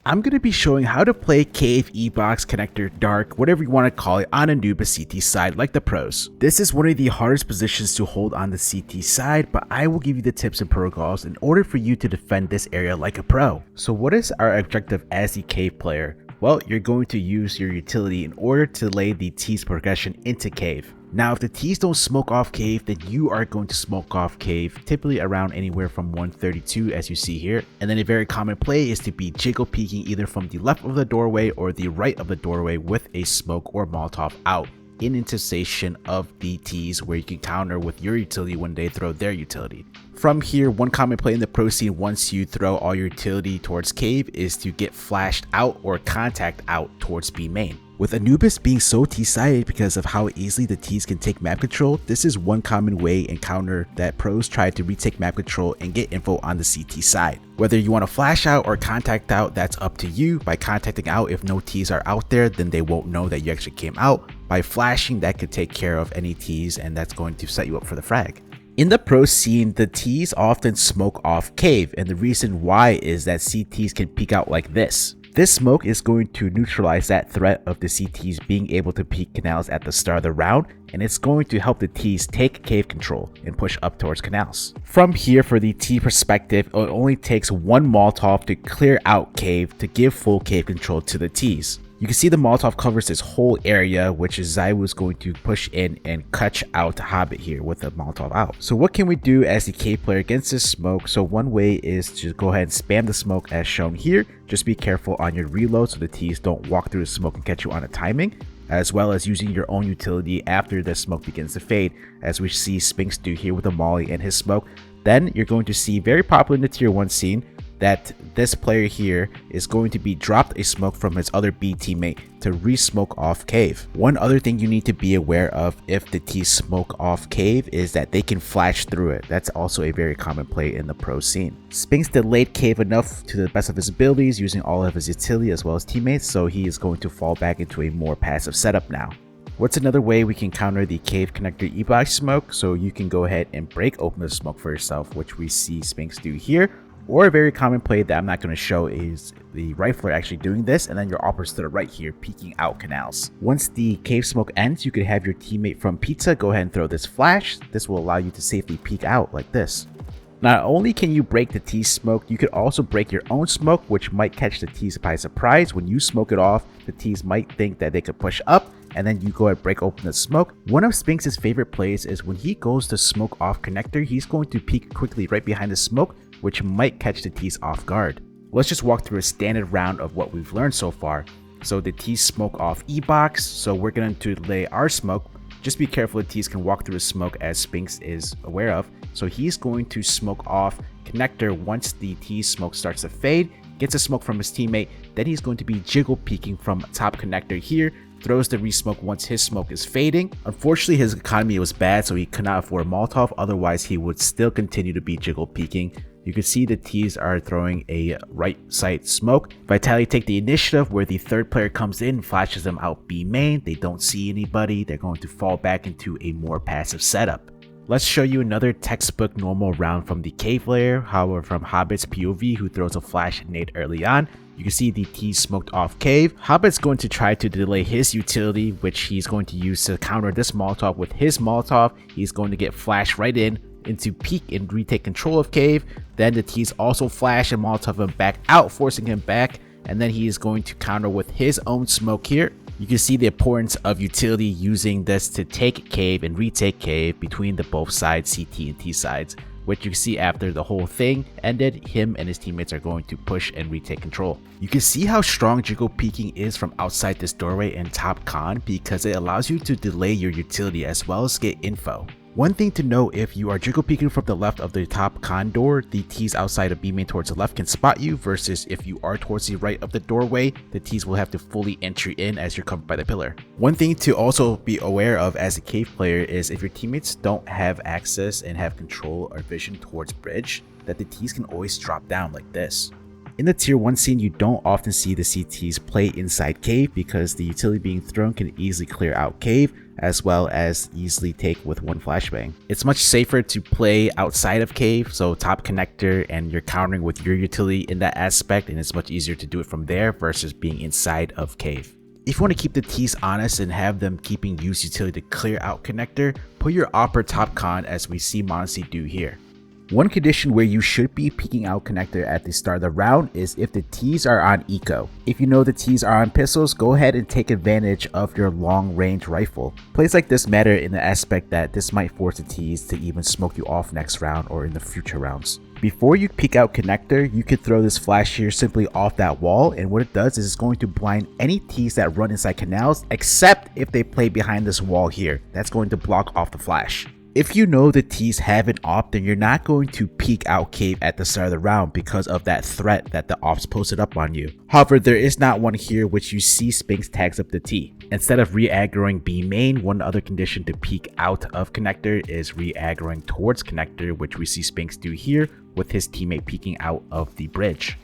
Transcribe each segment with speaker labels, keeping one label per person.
Speaker 1: I'm going to be showing how to play Cave, Ebox, Connector, Dark, whatever you want to call it, on Anubis CT Side like the pros. This is one of the hardest positions to hold on the CT side, but I will give you the tips and protocols in order for you to defend this area like a pro. So what is our objective as the Cave player? Well, you're going to use your utility in order to lay the T's progression into Cave. Now, if the T's don't smoke off Cave, then you are going to smoke off Cave, typically around anywhere from 132 as you see here. And then a very common play is to be jiggle peeking either from the left of the doorway or the right of the doorway with a smoke or Molotov out in anticipation of the T's, where you can counter with your utility when they throw their utility. From here, one common play in the pro scene once you throw all your utility towards Cave is to get flashed out or contact out towards B main. With Anubis being so T-sided because of how easily the T's can take map control, this is one common way and counter that pros try to retake map control and get info on the CT side. Whether you want to flash out or contact out, that's up to you. By contacting out, if no T's are out there, then they won't know that you actually came out. By flashing, that could take care of any T's, and that's going to set you up for the frag. In the pro scene, the T's often smoke off Cave, and the reason why is that CTs can peek out like this. This smoke is going to neutralize that threat of the CTs being able to peek canals at the start of the round, and it's going to help the T's take Cave control and push up towards canals. From here, for the T perspective, it only takes one Molotov to clear out Cave to give full Cave control to the T's. You can see the Molotov covers this whole area, which is Zywoo is going to push in and catch out Hobbit here with the Molotov out. So what can we do as the Cave player against this smoke? So one way is to go ahead and spam the smoke as shown here. Just be careful on your reload so the T's don't walk through the smoke and catch you on a timing, as well as using your own utility after the smoke begins to fade, as we see Spinks do here with the Molly and his smoke. Then you're going to see, very popular in the tier 1 scene, that this player here is going to be dropped a smoke from his other B teammate to re-smoke off Cave. One other thing you need to be aware of if the T smoke off Cave is that they can flash through it. That's also a very common play in the pro scene. Spinks delayed Cave enough to the best of his abilities using all of his utility as well as teammates, so he is going to fall back into a more passive setup now. What's another way we can counter the Cave Connector Ebox smoke? So you can go ahead and break open the smoke for yourself, which we see Spinks do here. Or a very common play that I'm not going to show is the rifler actually doing this, and then your operas to the right here peeking out canals. Once the Cave smoke ends, you could have your teammate from Pizza go ahead and throw this flash. This will allow you to safely peek out like this. Not only can you break the T smoke, you could also break your own smoke, which might catch the T's by surprise. When you smoke it off, the T's might think that they could push up, and then you go ahead and break open the smoke. One of Spinks' favorite plays is when he goes to smoke off Connector, he's going to peek quickly right behind the smoke, which might catch the T's off guard. Let's just walk through a standard round of what we've learned so far. So the T's smoke off Ebox, so we're going to lay our smoke. Just be careful, the T's can walk through the smoke as Spinks is aware of. So he's going to smoke off Connector once the T smoke starts to fade, gets a smoke from his teammate, then he's going to be jiggle peeking from top Connector here, throws the resmoke once his smoke is fading. Unfortunately, his economy was bad, so he could not afford Molotov, otherwise he would still continue to be jiggle peeking. You can see the T's are throwing a right side smoke. Vitality take the initiative where the third player comes in, flashes them out B main. They don't see anybody. They're going to fall back into a more passive setup. Let's show you another textbook normal round from the Cave player, however from Hobbit's POV, who throws a flash nade early on. You can see the T smoked off Cave. Hobbit's going to try to delay his utility, which he's going to use to counter this Molotov with his Molotov. He's going to get flashed right into peek and retake control of Cave. Then the T's also flash and Molotov him back out, forcing him back, and then he is going to counter with his own smoke here. You can see the importance of utility using this to take Cave and retake Cave between the both sides, CT and T sides, which you can see after the whole thing ended, him and his teammates are going to push and retake control. You can see how strong jiggle peeking is from outside this doorway in top con because it allows you to delay your utility as well as get info. One thing to note, if you are jiggle peeking from the left of the top con door, the T's outside of B main towards the left can spot you, versus if you are towards the right of the doorway, the T's will have to fully entry in as you're covered by the pillar. One thing to also be aware of as a Cave player is if your teammates don't have access and have control or vision towards bridge, that the T's can always drop down like this. In the tier 1 scene, you don't often see the CTs play inside cave because the utility being thrown can easily clear out cave as well as easily take with one flashbang. It's much safer to play outside of cave, so top connector, and you're countering with your utility in that aspect, and it's much easier to do it from there versus being inside of cave. If you want to keep the T's honest and have them keeping use utility to clear out connector, put your Opera top con as we see Monsi do here. One condition where you should be peeking out connector at the start of the round is if the T's are on eco. If you know the T's are on pistols, go ahead and take advantage of your long range rifle. Plays like this matter in the aspect that this might force the T's to even smoke you off next round or in the future rounds. Before you peek out connector, you could throw this flash here simply off that wall, and what it does is it's going to blind any T's that run inside canals except if they play behind this wall here. That's going to block off the flash. If you know the T's have an op, then you're not going to peek out cave at the start of the round because of that threat that the ops posted up on you. However, there is not one here which you see Spinks tags up the T. Instead of re-aggroing B main, one other condition to peek out of connector is re-aggroing towards connector, which we see Spinks do here with his teammate peeking out of the bridge.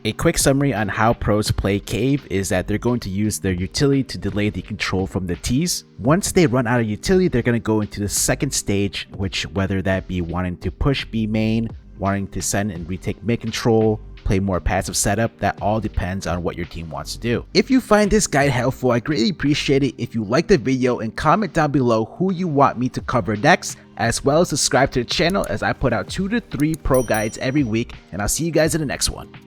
Speaker 1: A quick summary on how pros play cave is that they're going to use their utility to delay the control from the T's. Once they run out of utility, they're going to go into the second stage, which whether that be wanting to push B main, wanting to send and retake mid control, play more passive setup, that all depends on what your team wants to do. If you find this guide helpful, I greatly appreciate it if you like the video and comment down below who you want me to cover next, as well as subscribe to the channel as I put out 2 to 3 pro guides every week, and I'll see you guys in the next one.